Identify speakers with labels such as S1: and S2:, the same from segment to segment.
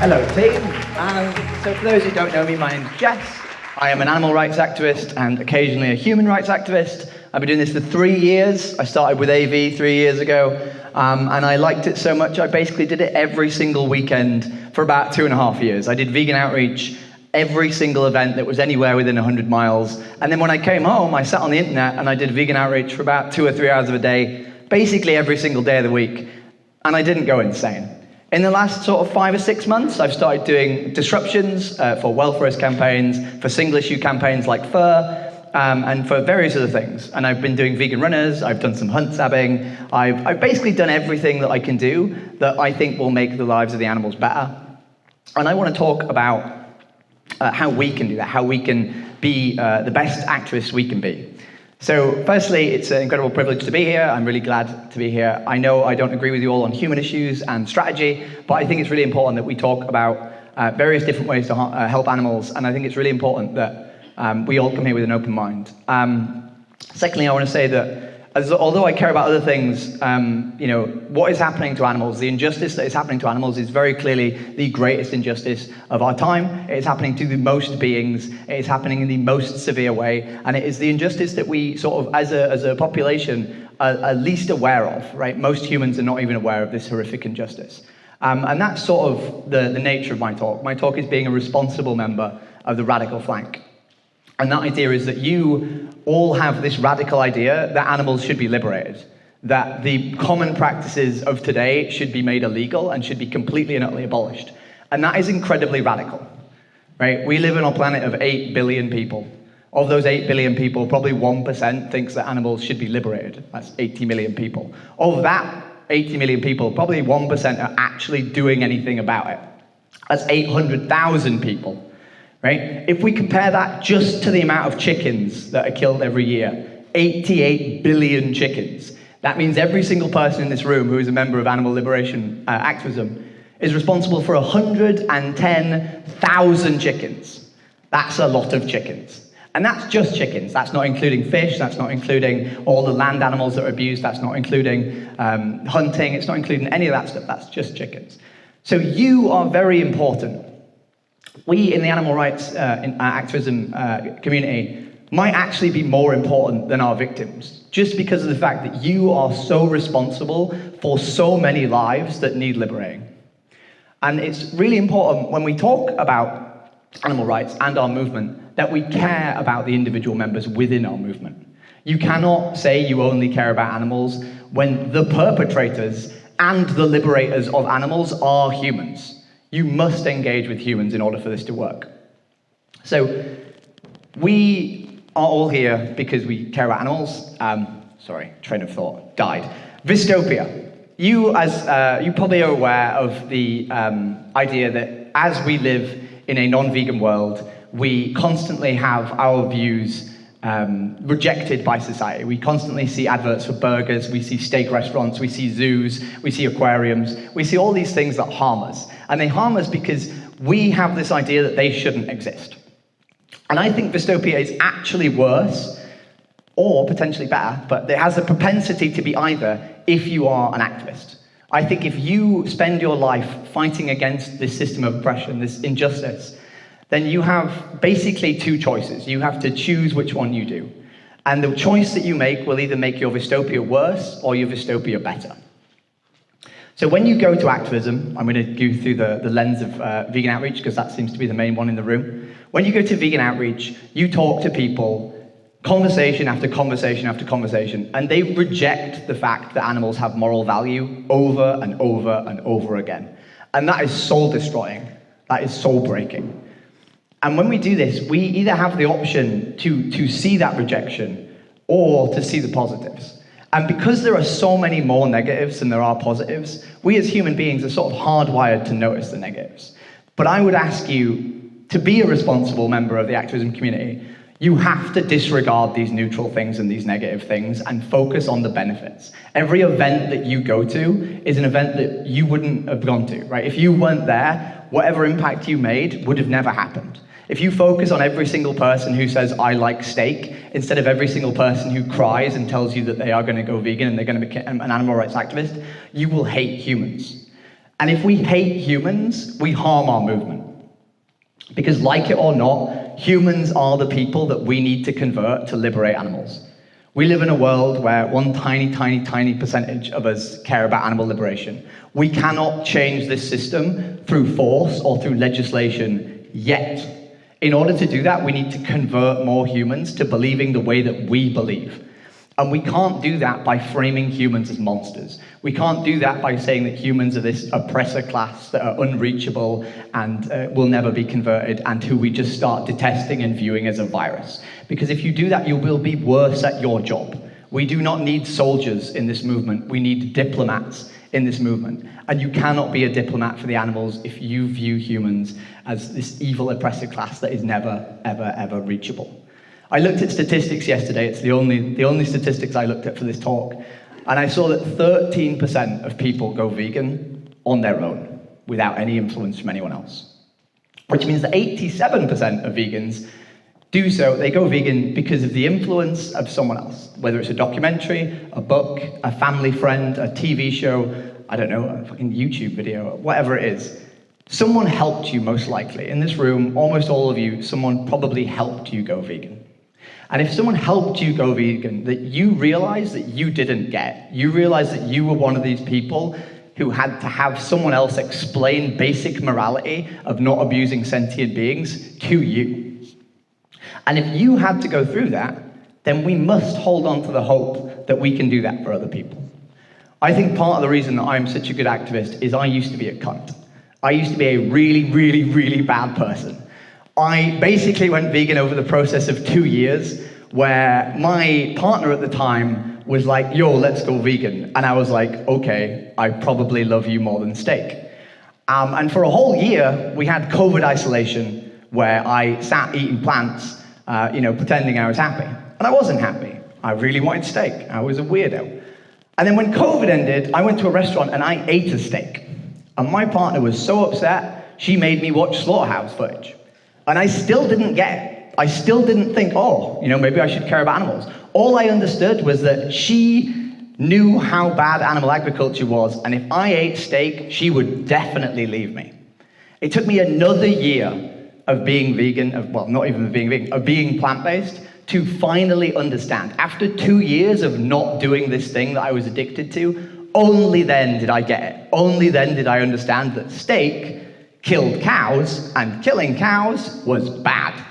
S1: Hello team, so for those who don't know me, my name's Jess. I am an animal rights activist and occasionally a human rights activist. I've been doing this for 3 years. I started with AV 3 years ago, and I liked it so much I basically did it every single weekend for about 2.5 years. I did vegan outreach, every single event that was anywhere within 100 miles, and then when I came home, I sat on the internet and I did vegan outreach for about 2 or 3 hours of a day, basically every single day of the week, and I didn't go insane. In the last sort of 5 or 6 months, I've started doing disruptions for welfarist campaigns, for single issue campaigns like fur, and for various other things. And I've been doing vegan runners, I've done some hunt sabbing, I've basically done everything that I can do that I think will make the lives of the animals better. And I want to talk about how we can do that, how we can be the best activists we can be. So firstly, it's an incredible privilege to be here. I'm really glad to be here. I know I don't agree with you all on human issues and strategy, but I think it's really important that we talk about various different ways to help animals, and I think it's really important that we all come here with an open mind. Secondly, I want to say that although I care about other things, what is happening to animals, the injustice that is happening to animals is very clearly the greatest injustice of our time. It is happening to the most beings. It is happening in the most severe way, and it is the injustice that we sort of, as a population, are least aware of, right? Most humans are not even aware of this horrific injustice. And that's sort of the nature of my talk. My talk is being a responsible member of the radical flank. And that idea is that you all have this radical idea that animals should be liberated, that the common practices of today should be made illegal and should be completely and utterly abolished. And that is incredibly radical, right? We live on a planet of 8 billion people. Of those 8 billion people, probably 1% thinks that animals should be liberated. That's 80 million people. Of that 80 million people, probably 1% are actually doing anything about it. That's 800,000 people. Right? If we compare that just to the amount of chickens that are killed every year, 88 billion chickens, that means every single person in this room who is a member of animal liberation activism is responsible for 110,000 chickens. That's a lot of chickens. And that's just chickens. That's not including fish, that's not including all the land animals that are abused, that's not including hunting, it's not including any of that stuff, that's just chickens. So you are very important. We in the animal rights activism community might actually be more important than our victims, just because of the fact that you are so responsible for so many lives that need liberating. And it's really important when we talk about animal rights and our movement that we care about the individual members within our movement. You cannot say you only care about animals when the perpetrators and the liberators of animals are humans. You must engage with humans in order for this to work. So we are all here because we care about animals. Sorry, train of thought, died. Dystopia. You probably are aware of the idea that as we live in a non-vegan world, we constantly have our views rejected by society. We constantly see adverts for burgers, we see steak restaurants, we see zoos, we see aquariums, we see all these things that harm us. And they harm us because we have this idea that they shouldn't exist. And I think dystopia is actually worse, or potentially better, but it has a propensity to be either if you are an activist. I think if you spend your life fighting against this system of oppression, this injustice, then you have basically two choices. You have to choose which one you do. And the choice that you make will either make your dystopia worse or your dystopia better. So when you go to activism, I'm going to go through the lens of vegan outreach because that seems to be the main one in the room. When you go to vegan outreach, you talk to people, conversation after conversation after conversation, and they reject the fact that animals have moral value over and over and over again. And that is soul-destroying. That is soul-breaking. And when we do this, we either have the option to see that rejection or to see the positives. And because there are so many more negatives than there are positives, we as human beings are sort of hardwired to notice the negatives. But I would ask you to be a responsible member of the activism community. You have to disregard these neutral things and these negative things and focus on the benefits. Every event that you go to is an event that you wouldn't have gone to, right? If you weren't there, whatever impact you made would have never happened. If you focus on every single person who says, I like steak, instead of every single person who cries and tells you that they are going to go vegan and they're going to become an animal rights activist, you will hate humans. And if we hate humans, we harm our movement. Because like it or not, humans are the people that we need to convert to liberate animals. We live in a world where one tiny, tiny, tiny percentage of us care about animal liberation. We cannot change this system through force or through legislation yet. In order to do that, we need to convert more humans to believing the way that we believe. And we can't do that by framing humans as monsters. We can't do that by saying that humans are this oppressor class that are unreachable and will never be converted and who we just start detesting and viewing as a virus. Because if you do that, you will be worse at your job. We do not need soldiers in this movement. We need diplomats in this movement. And you cannot be a diplomat for the animals if you view humans as this evil oppressive class that is never, ever, ever reachable. I looked at statistics yesterday. It's the only statistics I looked at for this talk. And I saw that 13% of people go vegan on their own without any influence from anyone else. Which means that 87% of vegans do so, they go vegan because of the influence of someone else. Whether it's a documentary, a book, a family friend, a TV show, I don't know, a fucking YouTube video, whatever it is. Someone helped you most likely. In this room, almost all of you, someone probably helped you go vegan. And if someone helped you go vegan, that you realize that you didn't get, you realize that you were one of these people who had to have someone else explain basic morality of not abusing sentient beings to you. And if you had to go through that, then we must hold on to the hope that we can do that for other people. I think part of the reason that I'm such a good activist is I used to be a cunt. I used to be a really, really, really bad person. I basically went vegan over the process of 2 years, where my partner at the time was like, yo, let's go vegan. And I was like, okay, I probably love you more than steak. And for a whole year, we had COVID isolation, where I sat eating plants, pretending I was happy. And I wasn't happy. I really wanted steak. I was a weirdo. And then when COVID ended, I went to a restaurant and I ate a steak. And my partner was so upset, she made me watch slaughterhouse footage. And I still didn't get it. I still didn't think, maybe I should care about animals. All I understood was that she knew how bad animal agriculture was, and if I ate steak, she would definitely leave me. It took me another year of being vegan, of being plant-based, to finally understand. After 2 years of not doing this thing that I was addicted to, only then did I get it. Only then did I understand that steak killed cows, and killing cows was bad.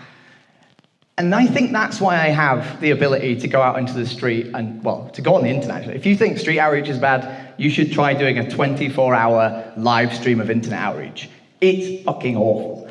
S1: And I think that's why I have the ability to go out into the street and, to go on the internet, actually. If you think street outreach is bad, you should try doing a 24-hour live stream of internet outreach. It's fucking awful.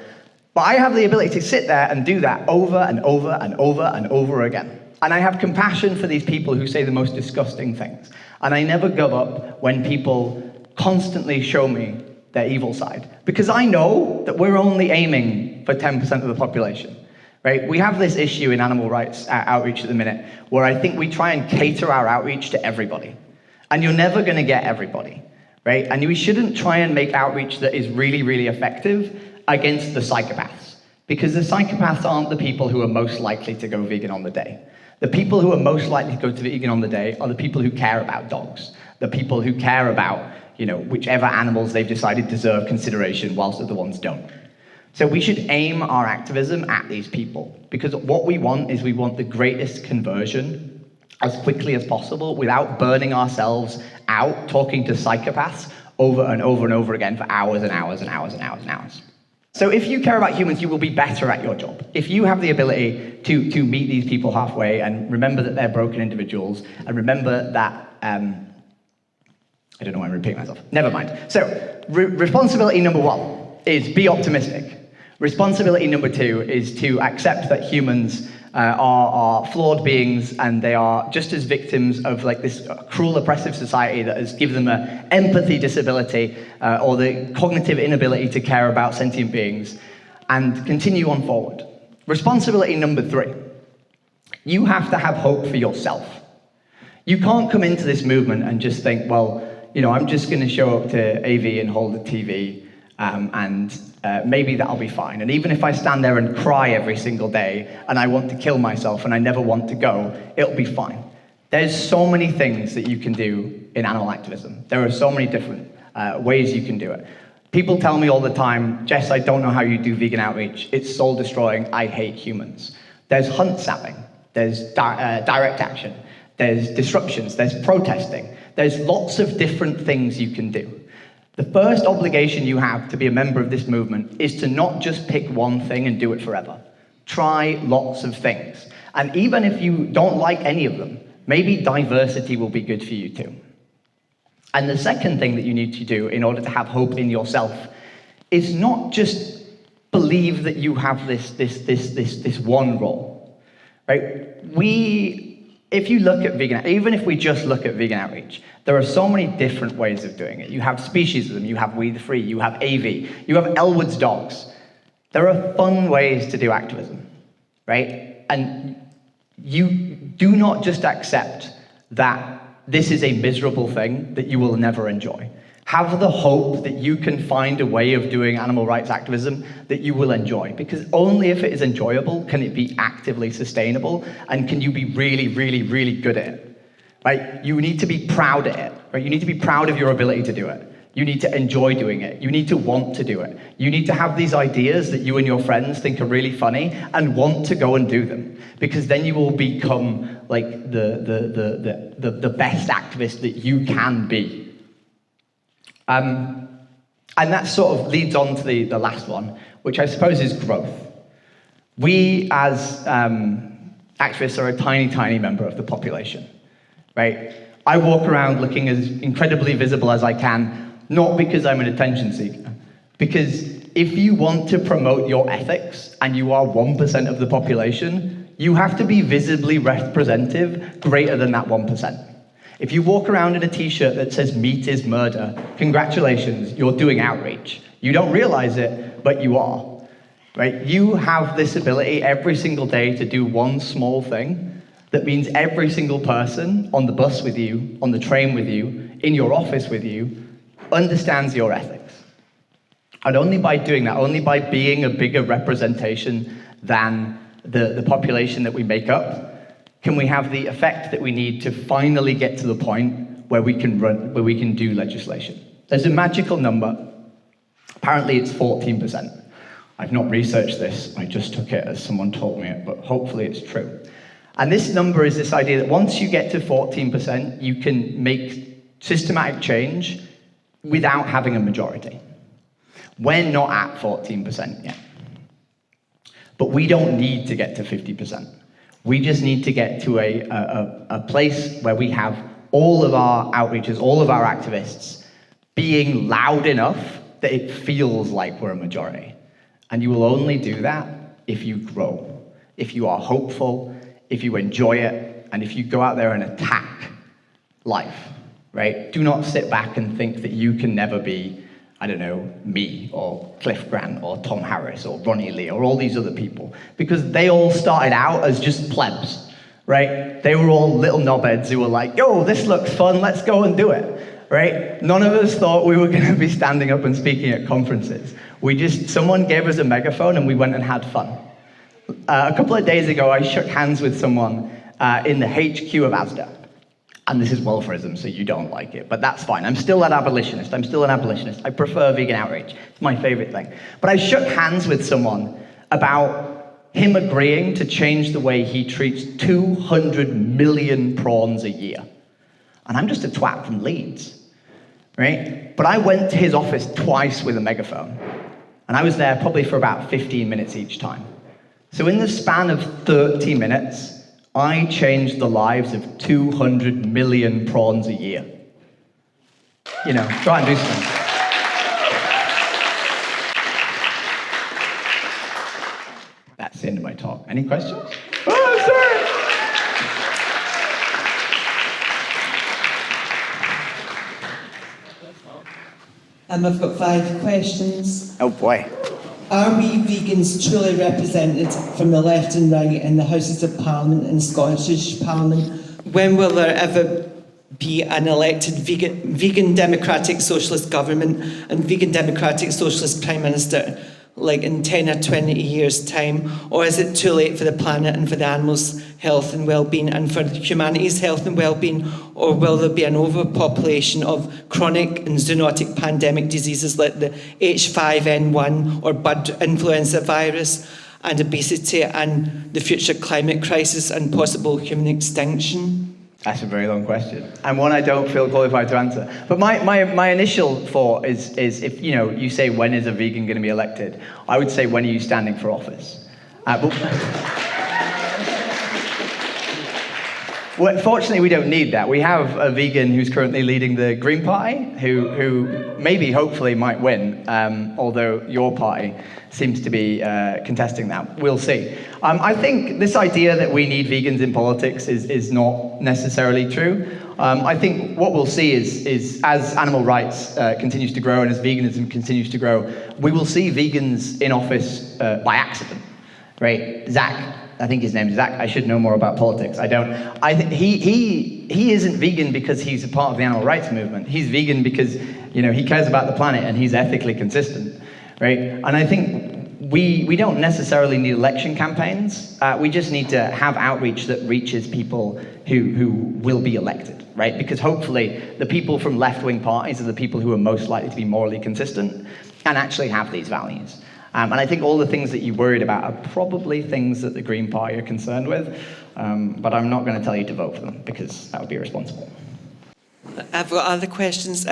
S1: But I have the ability to sit there and do that over and over and over and over again. And I have compassion for these people who say the most disgusting things. And I never give up when people constantly show me their evil side. Because I know that we're only aiming for 10% of the population, right? We have this issue in animal rights outreach at the minute where I think we try and cater our outreach to everybody. And you're never going to get everybody, right? And we shouldn't try and make outreach that is really, really effective against the psychopaths. Because the psychopaths aren't the people who are most likely to go vegan on the day. The people who are most likely to go to vegan on the day are the people who care about dogs. The people who care about whichever animals they've decided deserve consideration whilst other ones don't. So we should aim our activism at these people, because what we want the greatest conversion as quickly as possible without burning ourselves out talking to psychopaths over and over and over again for hours and hours and hours and hours and hours. So if you care about humans, you will be better at your job. If you have the ability to meet these people halfway and remember that they're broken individuals and remember that I don't know why I'm repeating myself. Never mind. So, responsibility number 1 is be optimistic. Responsibility number 2 is to accept that humans are flawed beings and they are just as victims of this cruel, oppressive society that has given them an empathy disability or the cognitive inability to care about sentient beings, and continue on forward. Responsibility number 3. You have to have hope for yourself. You can't come into this movement and just think, I'm just going to show up to AV and hold the TV, and maybe that'll be fine. And even if I stand there and cry every single day, and I want to kill myself, and I never want to go, it'll be fine. There's so many things that you can do in animal activism. There are so many different ways you can do it. People tell me all the time, Jess, I don't know how you do vegan outreach. It's soul destroying. I hate humans. There's hunt sapping. There's direct action. There's disruptions. There's protesting. There's lots of different things you can do. The first obligation you have to be a member of this movement is to not just pick one thing and do it forever. Try lots of things. And even if you don't like any of them, maybe diversity will be good for you too. And the second thing that you need to do in order to have hope in yourself is not just believe that you have this one role, right? If you look at vegan, even if we just look at vegan outreach, there are so many different ways of doing it. You have speciesism, you have We the Free, you have AV, you have Elwood's Dogs. There are fun ways to do activism, right? And you do not just accept that this is a miserable thing that you will never enjoy. Have the hope that you can find a way of doing animal rights activism that you will enjoy, because only if it is enjoyable can it be actively sustainable, and can you be really, really, really good at it, right? You need to be proud at it, right? You need to be proud of your ability to do it. You need to enjoy doing it. You need to want to do it. You need to have these ideas that you and your friends think are really funny and want to go and do them, because then you will become like the best activist that you can be. And that sort of leads on to the last one, which I suppose is growth. We as activists are a tiny, tiny member of the population, right? I walk around looking as incredibly visible as I can, not because I'm an attention seeker, because if you want to promote your ethics and you are 1% of the population, you have to be visibly representative greater than that 1%. If you walk around in a t-shirt that says meat is murder, congratulations, you're doing outreach. You don't realize it, but you are, right? You have this ability every single day to do one small thing that means every single person on the bus with you, on the train with you, in your office with you, understands your ethics. And only by doing that, only by being a bigger representation than the population that we make up, can we have the effect that we need to finally get to the point where we can do legislation. There's a magical number. Apparently it's 14%. I've not researched this, I just took it as someone told me it, but hopefully it's true. And this number is this idea that once you get to 14%, you can make systematic change without having a majority. We're not at 14% yet. But we don't need to get to 50%. We just need to get to a place where we have all of our outreaches, all of our activists being loud enough that it feels like we're a majority. And you will only do that if you grow, if you are hopeful, if you enjoy it, and if you go out there and attack life, right? Do not sit back and think that you can never be, I don't know, me, or Cliff Grant, or Tom Harris, or Ronnie Lee, or all these other people, because they all started out as just plebs, right? They were all little knobheads who were like, yo, this looks fun, let's go and do it, right? None of us thought we were gonna be standing up and speaking at conferences. Someone gave us a megaphone and we went and had fun. A couple of days ago, I shook hands with someone in the HQ of ASDA. And this is welfarism, so you don't like it, but that's fine. I'm still an abolitionist. I prefer vegan outreach. It's my favorite thing. But I shook hands with someone about him agreeing to change the way he treats 200 million prawns a year. And I'm just a twat from Leeds, right? But I went to his office twice with a megaphone. And I was there probably for about 15 minutes each time. So in the span of 30 minutes, I changed the lives of 200 million prawns a year. You know, try and do something. That's the end of my talk. Any questions? Oh, sorry.
S2: I've got 5 questions.
S1: Oh boy.
S2: Are we vegans truly represented from the left and right in the Houses of Parliament and Scottish Parliament? When will there ever be an elected vegan democratic socialist government and vegan democratic socialist prime minister? like in 10 or 20 years' time? Or is it too late for the planet and for the animals' health and well-being and for humanity's health and well-being? Or will there be an overpopulation of chronic and zoonotic pandemic diseases like the H5N1 or bird influenza virus, and obesity, and the future climate crisis and possible human extinction?
S1: That's a very long question, and one I don't feel qualified to answer. But my initial thought is if you say, when is a vegan going to be elected? I would say, when are you standing for office? Well, fortunately, we don't need that. We have a vegan who's currently leading the Green Party, who maybe, hopefully, might win, although your party seems to be contesting that. We'll see. I think this idea that we need vegans in politics is not necessarily true. I think what we'll see is as animal rights continues to grow and as veganism continues to grow, we will see vegans in office by accident, right? Zach, I think his name's Zach. I should know more about politics. I don't. He isn't vegan because he's a part of the animal rights movement. He's vegan because he cares about the planet and he's ethically consistent, right? And I think we don't necessarily need election campaigns. We just need to have outreach that reaches people who will be elected, right? Because hopefully the people from left-wing parties are the people who are most likely to be morally consistent and actually have these values. And I think all the things that you worried about are probably things that the Green Party are concerned with, but I'm not going to tell you to vote for them because that would be irresponsible.
S2: I've got other questions.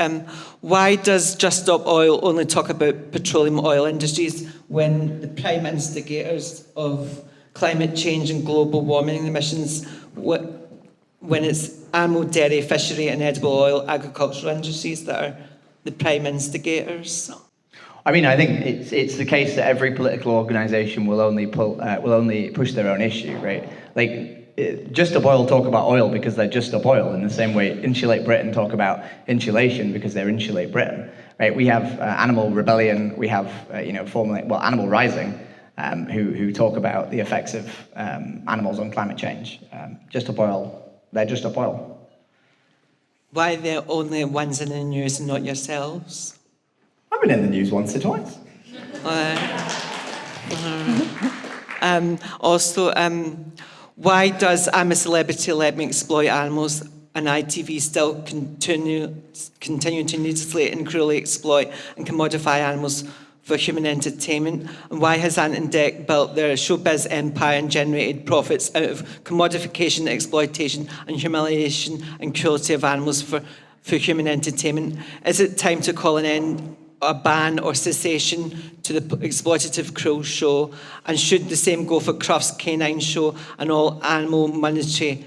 S2: Why does Just Stop Oil only talk about petroleum oil industries when the prime instigators of climate change and global warming emissions, when it's animal, dairy, fishery and edible oil agricultural industries that are the prime instigators?
S1: I mean, I think it's the case that every political organisation will only push their own issue, right? Like, Just Stop Oil talk about oil because they're Just Stop Oil, in the same way Insulate Britain talk about insulation because they're Insulate Britain, right? We have Animal Rebellion, we have Animal Rising, who talk about the effects of animals on climate change. Just Stop Oil, they're Just Stop Oil. Why are they only ones in the news and not yourselves? I've been in the news once or twice.
S2: Also, why does I'm a Celebrity, Let Me Exploit Animals and ITV still continue to needlessly and cruelly exploit and commodify animals for human entertainment? And why has Ant and Dec built their showbiz empire and generated profits out of commodification, exploitation and humiliation and cruelty of animals for human entertainment? Is it time to call an end, a ban or cessation to the exploitative cruel show? And should the same go for Crufts Canine Show and all animal monetary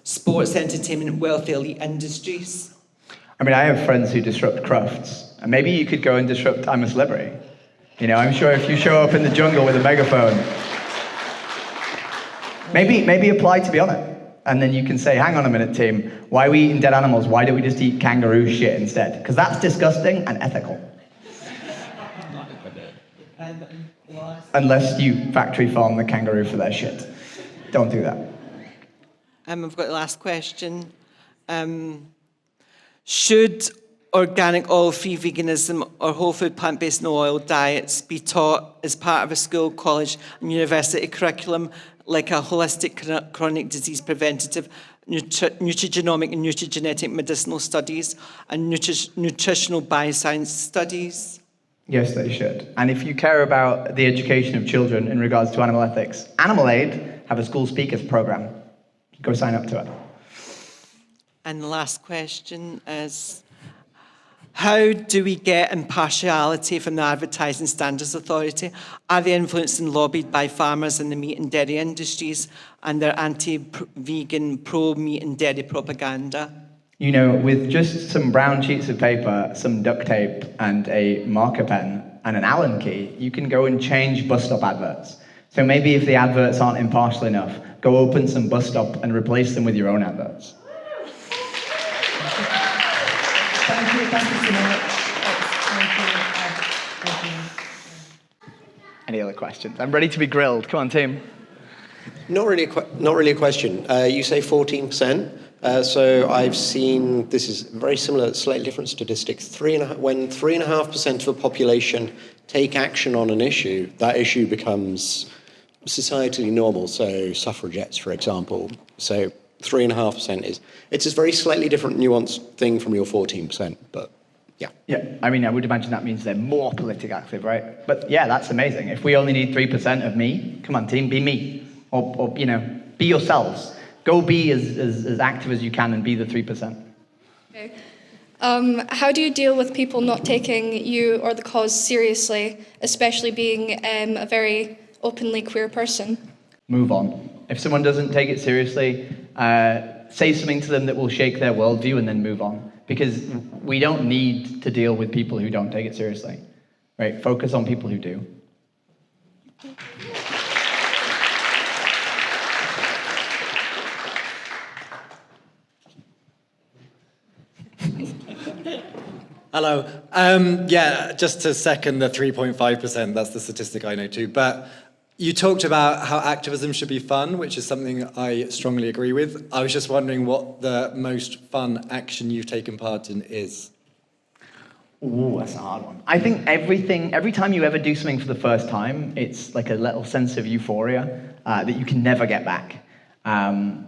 S2: sports entertainment wealthy elite industries?
S1: I mean, I have friends who disrupt Crufts, and maybe you could go and disrupt I'm a Celebrity. I'm sure if you show up in the jungle with a megaphone, maybe apply to be on it. And then you can say, hang on a minute, team, why are we eating dead animals? Why don't we just eat kangaroo shit instead? Because that's disgusting and ethical. Unless you factory farm the kangaroo for their shit. Don't do that.
S2: I've got the last question. Should organic oil-free veganism or whole food plant-based no oil diets be taught as part of a school, college and university curriculum, like a holistic chronic disease preventative, nutrigenomic and nutrigenetic medicinal studies, and nutritional bioscience studies?
S1: Yes, they should. And if you care about the education of children in regards to animal ethics, Animal Aid have a school speakers program. Go sign up to it.
S2: And the last question is, how do we get impartiality from the Advertising Standards Authority? Are they influenced and lobbied by farmers in the meat and dairy industries and their anti-vegan, pro-meat and dairy propaganda?
S1: With just some brown sheets of paper, some duct tape, and a marker pen, and an Allen key, you can go and change bus stop adverts. So maybe if the adverts aren't impartial enough, go open some bus stop and replace them with your own adverts.
S2: Thank you so much.
S1: Any other questions? I'm ready to be grilled. Come on, team.
S3: Not really a question. You say 14%. So I've seen, this is very similar, slightly different statistics. When 3.5% of a population take action on an issue, that issue becomes societally normal. So suffragettes, for example. So 3.5% is, it's a very slightly different nuanced thing from your 14%, but yeah.
S1: Yeah, I mean, I would imagine that means they're more politically active, right? But yeah, that's amazing. If we only need 3% of me, come on, team, be me. Or you know, be yourselves. Go be as active as you can and be the 3%.
S4: Okay. How do you deal with people not taking you or the cause seriously, especially being a very openly queer person?
S1: Move on. If someone doesn't take it seriously, say something to them that will shake their worldview and then move on. Because we don't need to deal with people who don't take it seriously. Right? Focus on people who do.
S5: Hello. Yeah, just to second the 3.5%, that's the statistic I know too. But you talked about how activism should be fun, which is something I strongly agree with. I was just wondering what the most fun action you've taken part in is.
S1: Ooh, that's a hard one. I think every time you ever do something for the first time, it's like a little sense of euphoria that you can never get back.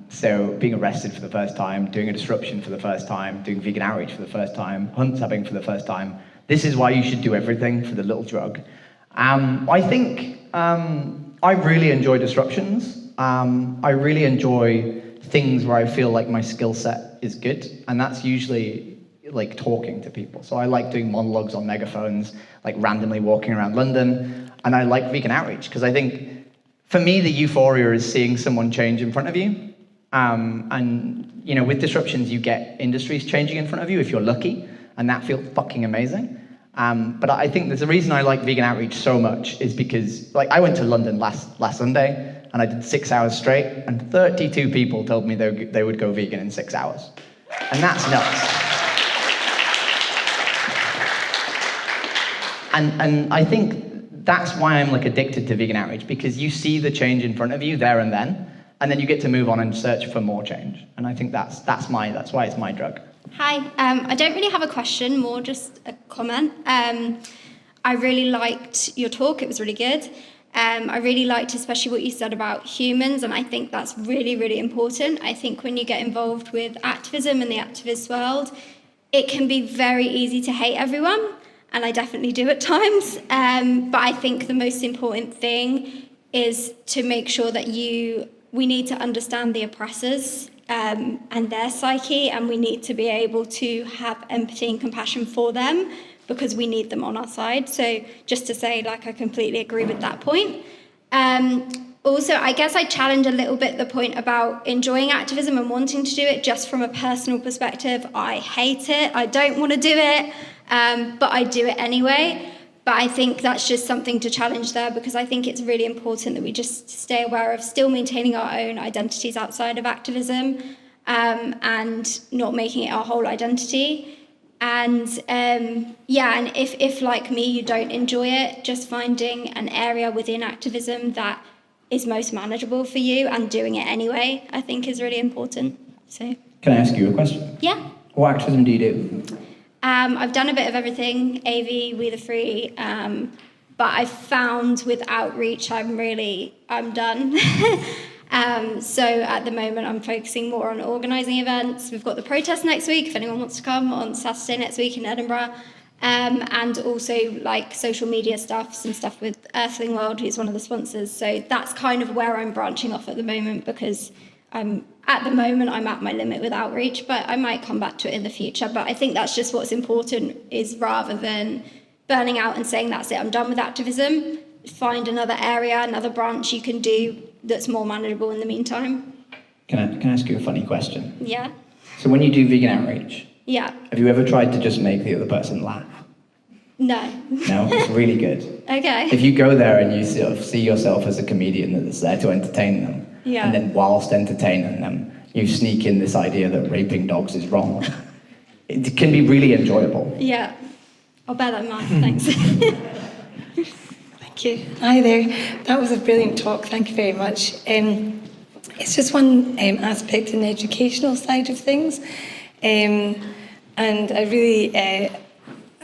S1: So being arrested for the first time, doing a disruption for the first time, doing vegan outreach for the first time, hunt tabbing for the first time. This is why you should do everything for the little drug. I think I really enjoy disruptions. I really enjoy things where I feel like my skill set is good, and that's usually like talking to people. So I like doing monologues on megaphones, like randomly walking around London, and I like vegan outreach because I think for me, the euphoria is seeing someone change in front of you. And, you know, with disruptions, you get industries changing in front of you if you're lucky, and that feels fucking amazing. But I think there's a reason I like vegan outreach so much is because, like, I went to London last Sunday, and I did 6 hours straight, and 32 people told me they would go vegan in 6 hours. And that's nuts. And I think that's why I'm like addicted to vegan outreach, because you see the change in front of you there and then you get to move on and search for more change. And I think that's why it's my drug.
S6: Hi, I don't really have a question, more just a comment. I really liked your talk, it was really good. I really liked especially what you said about humans, and I think that's really, really important. I think when you get involved with activism and the activist world, it can be very easy to hate everyone. And I definitely do at times. But I think the most important thing is to make sure that we need to understand the oppressors and their psyche, and we need to be able to have empathy and compassion for them because we need them on our side. So just to say, like, I completely agree with that point. Also, I guess I challenge a little bit the point about enjoying activism and wanting to do it just from a personal perspective. I hate it. I don't want to do it. But I do it anyway. But I think that's just something to challenge there, because I think it's really important that we just stay aware of still maintaining our own identities outside of activism and not making it our whole identity. And and if like me, you don't enjoy it, just finding an area within activism that is most manageable for you and doing it anyway, I think is really important. So.
S1: Can I ask you a question?
S6: Yeah.
S1: What activism do you do?
S6: I've done a bit of everything, AV, We the Free, but I've found with outreach I'm done. So at the moment I'm focusing more on organising events. We've got the protest next week, if anyone wants to come, on Saturday next week in Edinburgh. And also like social media stuff, some stuff with Earthling World, who's one of the sponsors. So that's kind of where I'm branching off at the moment, because at the moment I'm at my limit with outreach, but I might come back to it in the future. But I think that's just what's important, is rather than burning out and saying that's it, I'm done with activism, find another area, another branch you can do that's more manageable in the meantime.
S1: Can I ask you a funny question?
S6: Yeah.
S1: So when you do vegan outreach,
S6: Yeah.
S1: have you ever tried to just make the other person laugh?
S6: No.
S1: No? It's really good.
S6: Okay.
S1: If you go there and you sort of see yourself as a comedian that's there to entertain them,
S6: Yeah.
S1: and then whilst entertaining them, you sneak in this idea that raping dogs is wrong, it can be really enjoyable.
S6: Yeah. I'll bear that in mind, thanks.
S7: Thank you. Hi there. That was a brilliant talk. Thank you very much. It's just one aspect in the educational side of things. And I really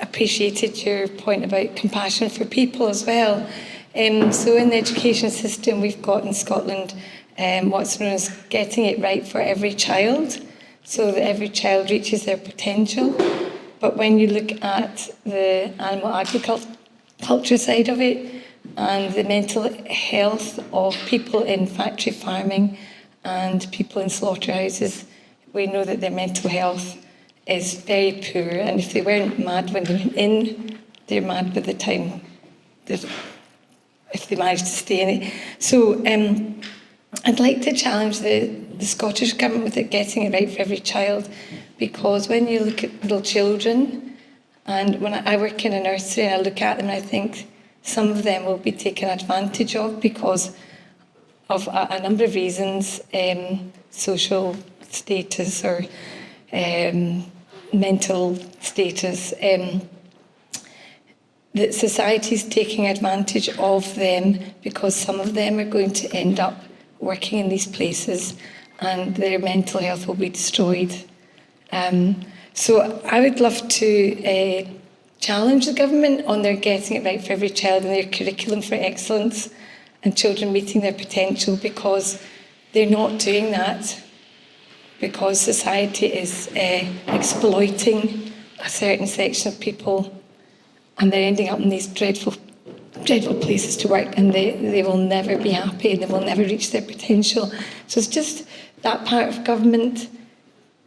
S7: appreciated your point about compassion for people as well. So in the education system, we've got in Scotland what's known as getting it right for every child, so that every child reaches their potential. But when you look at the animal agriculture side of it and the mental health of people in factory farming and people in slaughterhouses, we know that their mental health is very poor, and if they weren't mad when they went in, they're mad by the time, if they manage to stay in it. So I'd like to challenge the Scottish Government with it getting it right for every child, because when you look at little children, and when I work in a nursery and I look at them, I think some of them will be taken advantage of because of a number of reasons, social status or mental status, that society's taking advantage of them because some of them are going to end up working in these places and their mental health will be destroyed. So I would love to challenge the government on their getting it right for every child and their curriculum for excellence and children meeting their potential, because they're not doing that, because society is exploiting a certain section of people and they're ending up in these dreadful places to work, and they will never be happy and they will never reach their potential. So it's just that part of government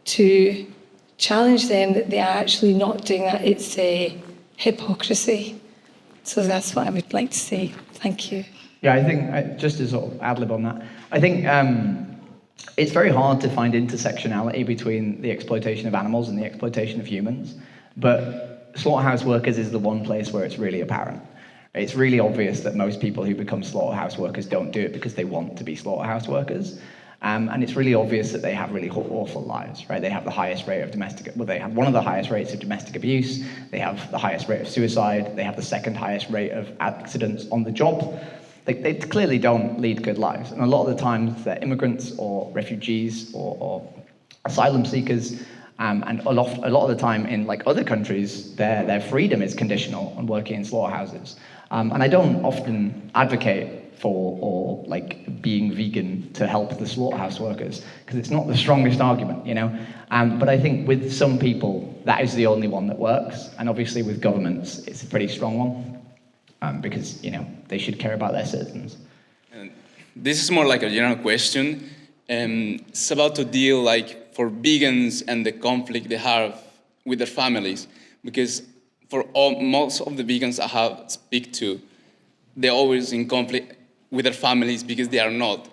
S7: to challenge them that they are actually not doing that. It's a hypocrisy. So that's what I would like to say. Thank you.
S1: Yeah, I think, just to sort of ad-lib on that, I think it's very hard to find intersectionality between the exploitation of animals and the exploitation of humans, but slaughterhouse workers is the one place where it's really apparent. It's really obvious that most people who become slaughterhouse workers don't do it because they want to be slaughterhouse workers. And it's really obvious that they have really awful lives, right? They have the highest rate of they have one of the highest rates of domestic abuse, they have the highest rate of suicide, they have the second highest rate of accidents on the job. They clearly don't lead good lives. And a lot of the times they're immigrants or refugees or asylum seekers. And a lot of the time in like other countries, their freedom is conditional on working in slaughterhouses. And I don't often advocate for or like being vegan to help the slaughterhouse workers, because it's not the strongest argument, you know. But I think with some people, that is the only one that works. And obviously with governments, it's a pretty strong one, because, you know, they should care about their citizens.
S8: This is more like a general question. It's about to deal like for vegans and the conflict they have with their families, because for most of the vegans I have speak to, they're always in conflict with their families because they are not.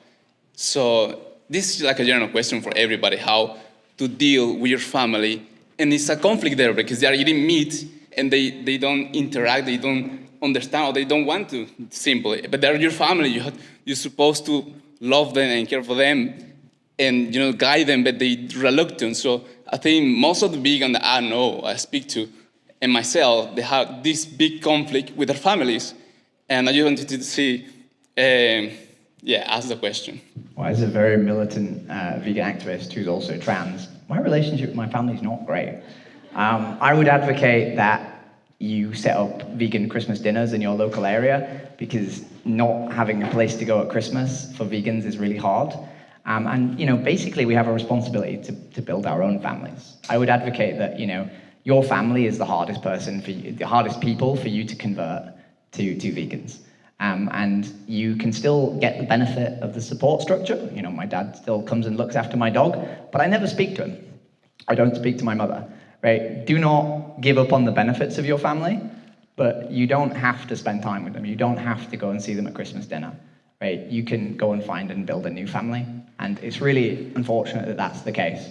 S8: So this is like a general question for everybody, how to deal with your family. And it's a conflict there because they are eating meat and they don't interact, they don't understand, or they don't want to, simply. But they're your family, you're supposed to love them and care for them and, you know, guide them, but they're reluctant. So I think most of the vegans that I know, I speak to, and myself, they have this big conflict with their families. And I just wanted to see, ask the question.
S1: Well, as a very militant vegan activist who's also trans, my relationship with my family is not great. I would advocate that you set up vegan Christmas dinners in your local area, because not having a place to go at Christmas for vegans is really hard. And, you know, basically we have a responsibility to build our own families. I would advocate that, you know, your family is the hardest person for you, the hardest people for you to convert to vegans. And you can still get the benefit of the support structure. You know, my dad still comes and looks after my dog, but I never speak to him. I don't speak to my mother, right? Do not give up on the benefits of your family, but you don't have to spend time with them. You don't have to go and see them at Christmas dinner, right? You can go and find and build a new family. And it's really unfortunate that that's the case.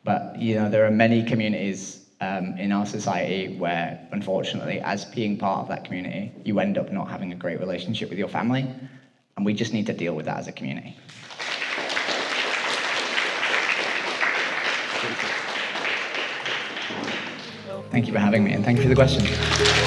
S1: But, you know, there are many communities in our society where, unfortunately, as being part of that community, you end up not having a great relationship with your family, and we just need to deal with that as a community. Thank you for having me, and thank you for the question.